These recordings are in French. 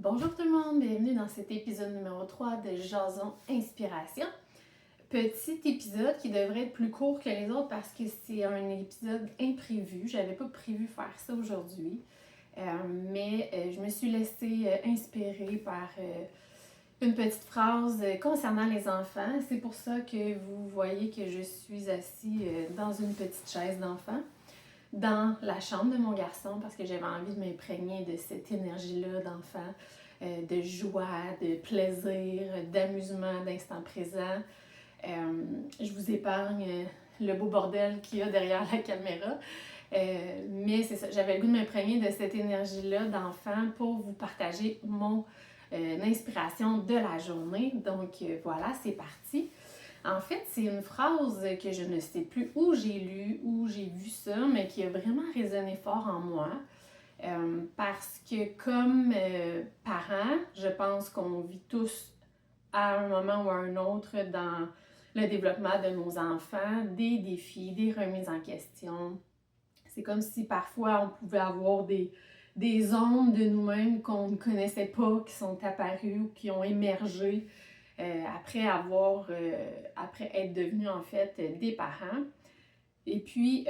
Bonjour tout le monde, bienvenue dans cet épisode numéro 3 de Jason Inspiration. Petit épisode qui devrait être plus court que les autres parce que c'est un épisode imprévu. J'avais pas prévu faire ça aujourd'hui, mais je me suis laissée inspirer par une petite phrase concernant les enfants. C'est pour ça que vous voyez que je suis assise dans une petite chaise d'enfant dans la chambre de mon garçon parce que j'avais envie de m'imprégner de cette énergie-là d'enfant, de joie, de plaisir, d'amusement, d'instant présent. Je vous épargne le beau bordel qu'il y a derrière la caméra. Mais c'est ça, j'avais le goût de m'imprégner de cette énergie-là d'enfant pour vous partager mon inspiration de la journée. Donc voilà, c'est parti. En fait, c'est une phrase que je ne sais plus où j'ai lu, où j'ai vu ça, mais qui a vraiment résonné fort en moi. Parce que comme parents, je pense qu'on vit tous à un moment ou à un autre dans le développement de nos enfants, des défis, des remises en question. C'est comme si parfois on pouvait avoir des ondes de nous-mêmes qu'on ne connaissait pas, qui sont apparues ou qui ont émergé après être devenus en fait des parents. Et puis,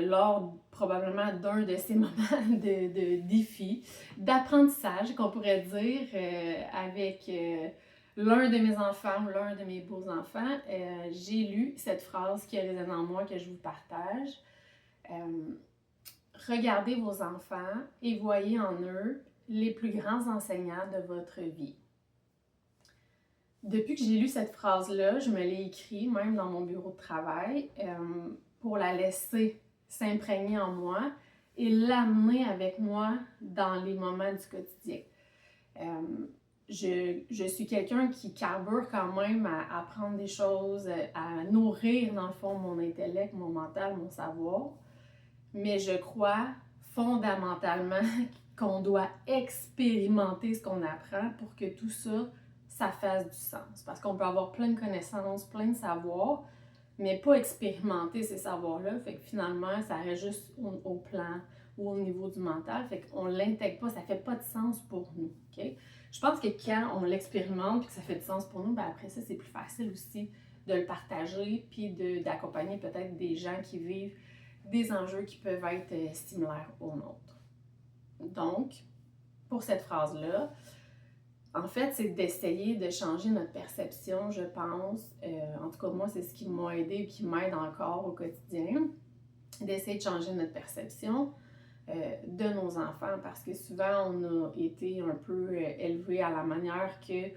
lors probablement d'un de ces moments de défi, d'apprentissage, qu'on pourrait dire, avec l'un de mes enfants ou l'un de mes beaux-enfants, j'ai lu cette phrase qui a résonné en moi que je vous partage. Regardez vos enfants et voyez en eux les plus grands enseignants de votre vie. Depuis que j'ai lu cette phrase-là, je me l'ai écrite même dans mon bureau de travail pour la laisser s'imprégner en moi et l'amener avec moi dans les moments du quotidien. Je suis quelqu'un qui carbure quand même à apprendre des choses, à nourrir dans le fond mon intellect, mon mental, mon savoir, mais je crois fondamentalement qu'on doit expérimenter ce qu'on apprend pour que tout ça fasse du sens. Parce qu'on peut avoir plein de connaissances, plein de savoirs, mais pas expérimenter ces savoirs-là. Fait que finalement, ça reste juste au plan ou au niveau du mental. Fait qu'on l'intègre pas, ça fait pas de sens pour nous. Okay? Je pense que quand on l'expérimente et que ça fait du sens pour nous, ben après ça, c'est plus facile aussi de le partager puis d'accompagner peut-être des gens qui vivent des enjeux qui peuvent être similaires aux nôtres. Donc, pour cette phrase-là, en fait, c'est d'essayer de changer notre perception, je pense. En tout cas, moi, c'est ce qui m'a aidé et qui m'aide encore au quotidien. D'essayer de changer notre perception de nos enfants parce que souvent, on a été un peu élevé à la manière que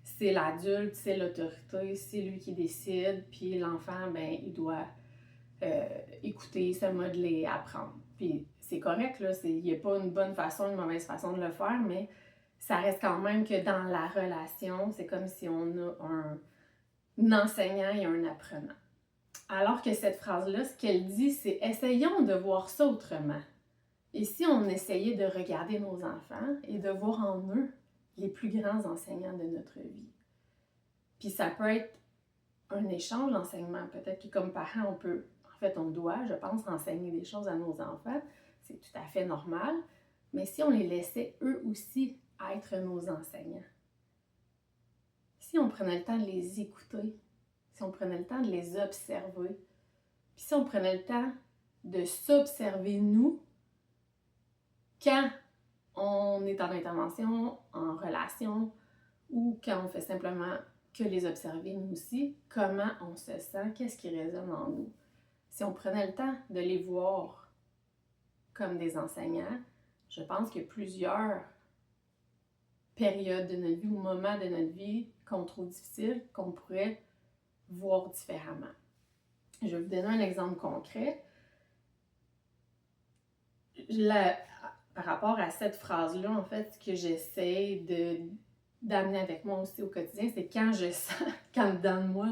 c'est l'adulte, c'est l'autorité, c'est lui qui décide, puis l'enfant, ben, il doit écouter, se modeler, apprendre. Puis c'est correct, là, il n'y a pas une bonne façon, une mauvaise façon de le faire, mais ça reste quand même que dans la relation, c'est comme si on a un enseignant et un apprenant. Alors que cette phrase-là, ce qu'elle dit, c'est « essayons de voir ça autrement ». Et si on essayait de regarder nos enfants et de voir en eux les plus grands enseignants de notre vie. Puis ça peut être un échange d'enseignement. Peut-être que comme parents, on doit, je pense, enseigner des choses à nos enfants. C'est tout à fait normal. Mais si on les laissait eux aussi être nos enseignants, si on prenait le temps de les écouter, si on prenait le temps de les observer, puis si on prenait le temps de s'observer nous, quand on est en intervention, en relation, ou quand on fait simplement que les observer nous aussi, comment on se sent, qu'est-ce qui résonne en nous. Si on prenait le temps de les voir comme des enseignants, je pense qu'il y a plusieurs périodes de notre vie ou moments de notre vie qu'on trouve difficiles, qu'on pourrait voir différemment. Je vais vous donner un exemple concret. Par rapport à cette phrase-là, en fait, ce que j'essaie d'amener avec moi aussi au quotidien, c'est quand je sens, quand dans moi,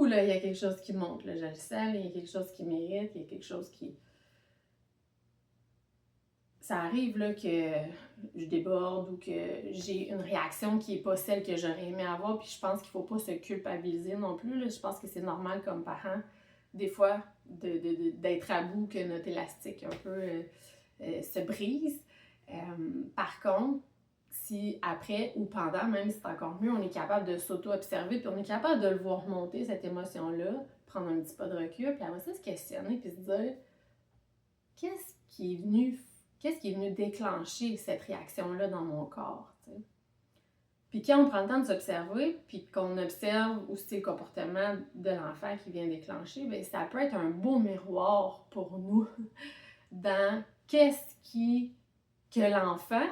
là, il y a quelque chose qui monte, là, je le sens, il y a quelque chose qui m'irrite, il y a quelque chose qui... Ça arrive là, que je déborde ou que j'ai une réaction qui n'est pas celle que j'aurais aimé avoir, puis je pense qu'il ne faut pas se culpabiliser non plus. Là. Je pense que c'est normal comme parent, des fois, d'être à bout, que notre élastique un peu se brise. Par contre, si après ou pendant, même si c'est encore mieux, on est capable de s'auto-observer, puis on est capable de le voir monter, cette émotion-là, prendre un petit pas de recul, puis après ça, se questionner, puis se dire qu'est-ce qui est venu déclencher cette réaction-là dans mon corps, t'sais? Puis quand on prend le temps de s'observer, puis qu'on observe aussi le comportement de l'enfant qui vient déclencher, bien, ça peut être un beau miroir pour nous dans que l'enfant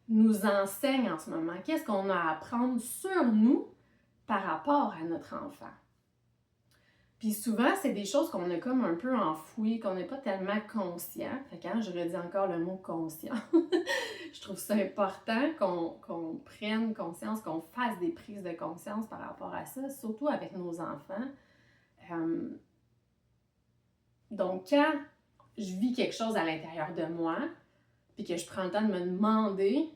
nous enseigne en ce moment, qu'est-ce qu'on a à apprendre sur nous par rapport à notre enfant. Puis souvent, c'est des choses qu'on a comme un peu enfouies, qu'on n'est pas tellement conscient. Fait que je redis encore le mot conscient. Je trouve ça important qu'on prenne conscience, qu'on fasse des prises de conscience par rapport à ça, surtout avec nos enfants. Donc, quand je vis quelque chose à l'intérieur de moi, puis que je prends le temps de me demander,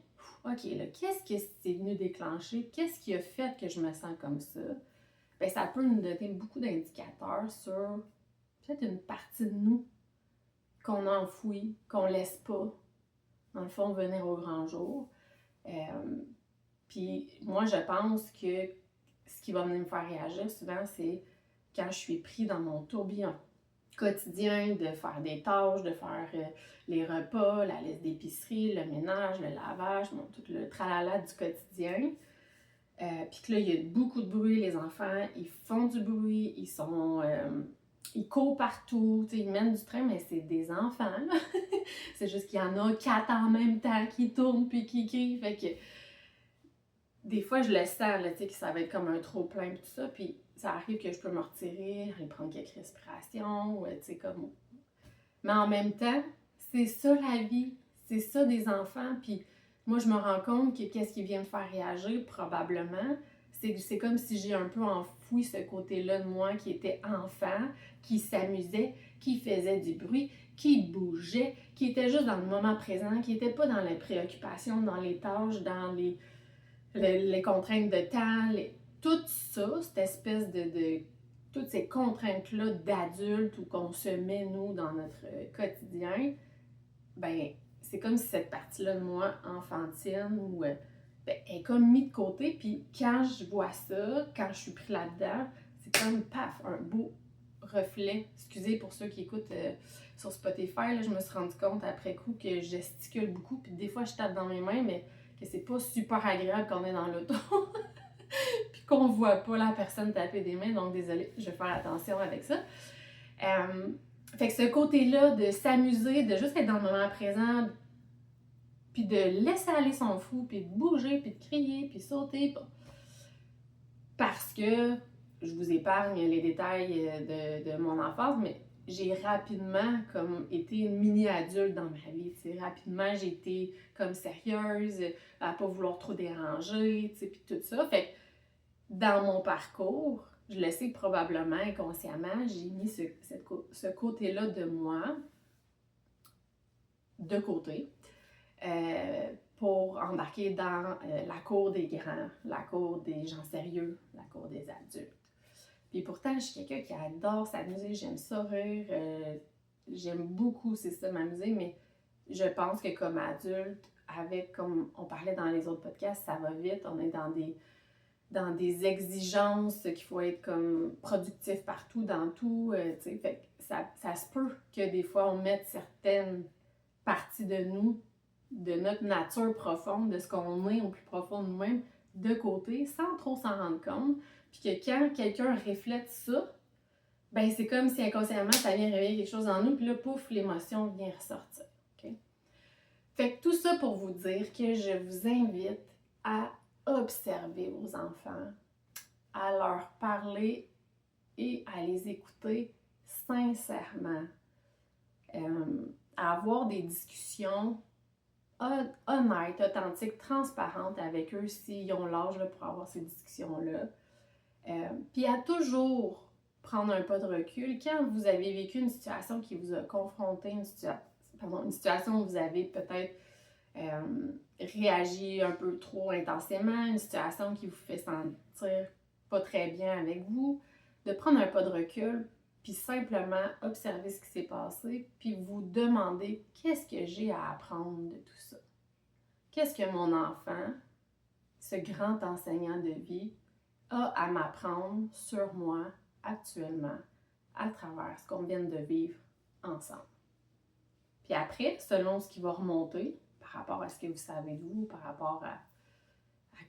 OK, là, qu'est-ce que c'est venu déclencher? Qu'est-ce qui a fait que je me sens comme ça? Bien, ça peut nous donner beaucoup d'indicateurs sur peut-être une partie de nous qu'on enfouit, qu'on laisse pas, dans le fond, venir au grand jour. Puis moi, je pense que ce qui va venir me faire réagir souvent, c'est quand je suis pris dans mon tourbillon quotidien de faire des tâches, de faire les repas, la liste d'épicerie, le ménage, le lavage, tout le tralala du quotidien. Puis que là, il y a beaucoup de bruit, les enfants, ils font du bruit, ils courent partout, ils mènent du train, mais c'est des enfants, là. C'est juste qu'il y en a 4 en même temps qui tournent puis qui crient, fait que des fois, je le sens, là, que ça va être comme un trop-plein puis tout ça, puis ça arrive que je peux me retirer, aller prendre quelques respirations, comme... Mais en même temps, c'est ça la vie, c'est ça des enfants, puis moi, je me rends compte que qu'est-ce qui vient me faire réagir, probablement, c'est comme si j'ai un peu enfoui ce côté-là de moi qui était enfant, qui s'amusait, qui faisait du bruit, qui bougeait, qui était juste dans le moment présent, qui n'était pas dans les préoccupations, dans les tâches, dans les contraintes de temps, tout ça, cette espèce de toutes ces contraintes-là d'adultes ou qu'on se met, nous, dans notre quotidien, ben c'est comme si cette partie-là de moi, enfantine, ou est comme mise de côté, puis quand je vois ça, quand je suis pris là-dedans, c'est comme, paf, un beau reflet. Excusez pour ceux qui écoutent sur Spotify, là, je me suis rendu compte après coup que je gesticule beaucoup, puis des fois je tape dans mes mains, mais que c'est pas super agréable quand on est dans l'auto, puis qu'on voit pas la personne taper des mains, donc désolée, je vais faire attention avec ça. Fait que ce côté-là de s'amuser, de juste être dans le moment présent, puis de laisser aller son fou, puis de bouger, puis de crier, puis sauter, parce que je vous épargne les détails de mon enfance, mais j'ai rapidement comme été une mini-adulte dans ma vie, t'sais. Rapidement, j'ai été comme sérieuse, à pas vouloir trop déranger, puis tout ça. Fait que dans mon parcours, je le sais probablement inconsciemment, j'ai mis ce côté-là de moi de côté pour embarquer dans la cour des grands, la cour des gens sérieux, la cour des adultes. Puis pourtant, je suis quelqu'un qui adore s'amuser, j'aime ça rire, j'aime beaucoup, c'est ça, m'amuser, mais je pense que comme adulte, avec, comme on parlait dans les autres podcasts, ça va vite, on est dans des exigences qu'il faut être comme productif partout, dans tout, tu sais, fait que ça se peut que des fois on mette certaines parties de nous, de notre nature profonde, de ce qu'on est au plus profond de nous-mêmes, de côté, sans trop s'en rendre compte, puis que quand quelqu'un reflète ça, ben c'est comme si inconsciemment ça vient réveiller quelque chose en nous, puis là, pouf, l'émotion vient ressortir, ok? Fait que tout ça pour vous dire que je vous invite à observer vos enfants, à leur parler et à les écouter sincèrement, à avoir des discussions honnêtes, authentiques, transparentes avec eux s'ils ont l'âge là, pour avoir ces discussions-là. Puis à toujours prendre un pas de recul quand vous avez vécu une situation qui vous a confronté, une situation où vous avez peut-être réagi un peu trop intensément, une situation qui vous fait sentir pas très bien avec vous, de prendre un pas de recul, puis simplement observer ce qui s'est passé, puis vous demander qu'est-ce que j'ai à apprendre de tout ça. Qu'est-ce que mon enfant ce grand enseignant de vie a à m'apprendre sur moi actuellement à travers ce qu'on vient de vivre ensemble. Puis après, selon ce qui va remonter par rapport à ce que vous savez de vous, par rapport à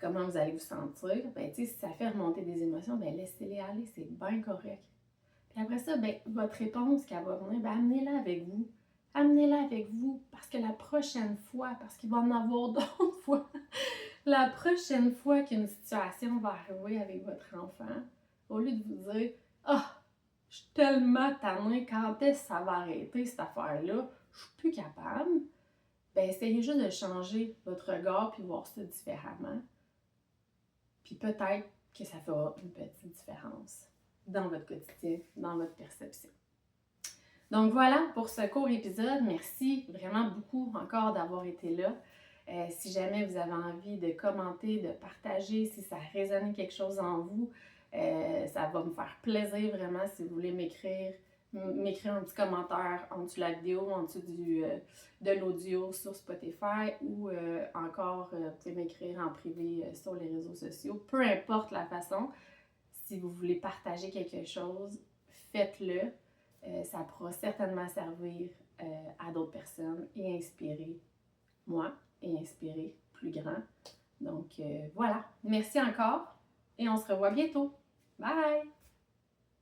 comment vous allez vous sentir, ben, si ça fait remonter des émotions, ben, laissez-les aller, c'est bien correct. Puis après ça, ben, votre réponse qui va venir, ben, amenez-la avec vous. Amenez-la avec vous parce que la prochaine fois, parce qu'il va en avoir d'autres fois, la prochaine fois qu'une situation va arriver avec votre enfant, au lieu de vous dire « Ah, je suis tellement tannée, quand est-ce que ça va arrêter cette affaire-là? Je suis plus capable. » Ben, essayez juste de changer votre regard puis voir ça différemment. Puis peut-être que ça fera une petite différence dans votre quotidien, dans votre perception. Donc voilà pour ce court épisode. Merci vraiment beaucoup encore d'avoir été là. Si jamais vous avez envie de commenter, de partager, si ça a résonné quelque chose en vous, ça va me faire plaisir vraiment si vous voulez m'écrire un petit commentaire en dessous de la vidéo, en dessous de l'audio sur Spotify ou encore, vous pouvez m'écrire en privé sur les réseaux sociaux. Peu importe la façon, si vous voulez partager quelque chose, faites-le. Ça pourra certainement servir à d'autres personnes et inspirer moi et inspirer plus grand. Donc voilà, merci encore et on se revoit bientôt. Bye!